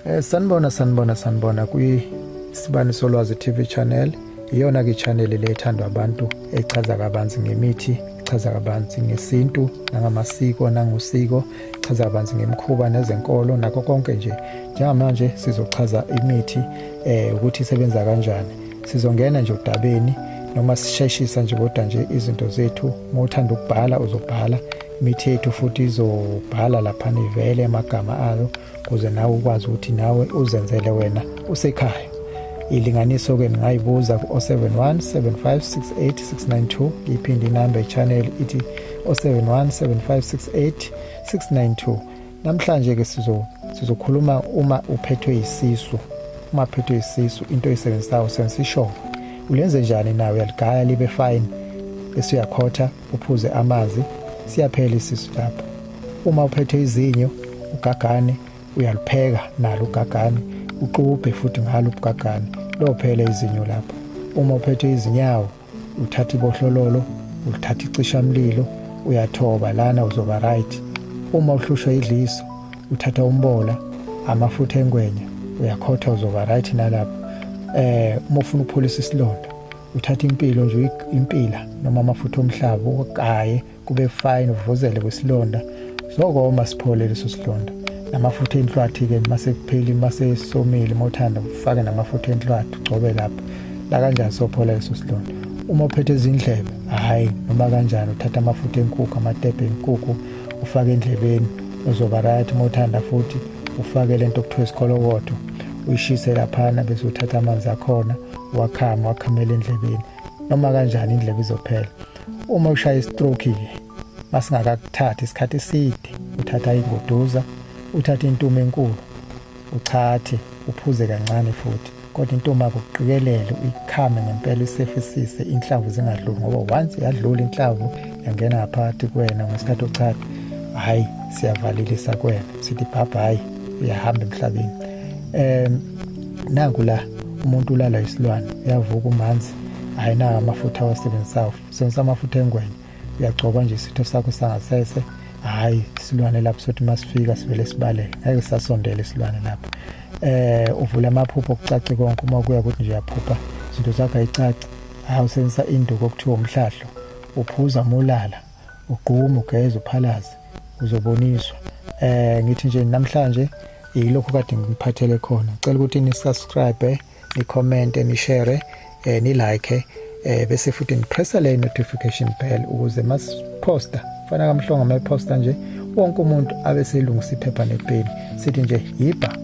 Sanibona kwi-Sibani Solwazi TV channel. Iyona ke channel le ethandwa abantu echaza kabanzi ngemithi, echaza kabanzi ngesintu nangamasiko nangusiko, echaza kabanzi ngemikhuba nezenkolo nakho konke nje. Njengamanje sizochaza imithi ukuthi isebenza kanjani. Sizongena nje udabeni noma sisheshisa nje kodwa nje izinto zethu. Uma uthanda ukubhala uzobhala imithi yethu futhi izobhala lapha nivele amagama ayo ukuze nawe ukwazi ukuthi nawe uzenzele wena usekhaya. Ilinganiso ke ningayibuza ku 0717568692. Iphinde inamba channel ithi 0717568692. Namhlanje ke sizokhuluma uma uphethwe isisu. Uma uphethwe isisu into esebenzayo sensisho. Ulenze njani nawe? Uyaligaya libe fine bese uyakhotha uphuze amanzi siyaphela isisu lapho. Uma uphethwe izinyo ugagane uyalipheka nalo ugagane uqubhe futhi ngalo ugagane lophele izinyo lapho. Uma uphethwe izinyawo uthatha ibohlololo uthatha icishamlilo uyathoba lana uzoba right. Uma uhlushwa idliso uthatha umbola amafutha engwenya uyakhotha uzoba right nalapho. Uma ufuna ukupholisa isilonda uthatha impilo nje impila noma amafutha omhlaba ugaye kube fine uvuzele kwesilonda sokoma siphole leso silonda. Namafutha enhlwathi ke mase kupheli mase somile mothanda ufake namafutha enhlwathi ugcobe lapho la kanjani sophola leso silonda. Uma uphethe izindlebe hayi noma kanjani uthatha amafutha enkukhu amatepe enkukhu ufake endlebeni uzoba right. Mothanda futhi ufake lento okuthiwa isikolokodo uyishise laphana bese uthatha amanzi akhona wakhamela endlebeni noma kanjani indlebe izophela. Uma ushaya istroke ke masingakakuthatha isikhathi eside uthatha ingoduza uthatha intumo enkulu uchathe uphuze kancane futhi kodwa intumo yakho uqikelele uyikhame ngempela isefisise inhlavu zingadluli ngoba once yadlula inhlavu yangena ngaphakathi kuwena ngesikhathi uchatha hayi siyavalilisa kuwena sithi bye uyahamba emhlabeni. Nangu la umuntu ulala isilwane uyavuka umanzi hayi na amafutha awasebenzisayo sebenzisa amafutha engwenya uyagcoba nje isitho sakho sangasese hayi isilwane lapho sothi masifika sivele sibaleke ngeke sasondela isilwane lapho. Uvula amaphupho okucace konke uma kuya ukuthi nje yaphupha izinto zakho ayicaci usebenzisa induku okuthiwa umhlahlo uphuza mulala ugquma ugeza uphalaze uzoboniswa. Ngithi nje namhlanje ilokho kade ngiphathele khona. Ngicela ukuthi ni subscribe, ni comment, ni share, ni like bese futhi ni press le notification bell ukuze masiposta fana kamhlongo mayiposta nje wonke umuntu abe selungisa iphepha nepeni sithi nje yiba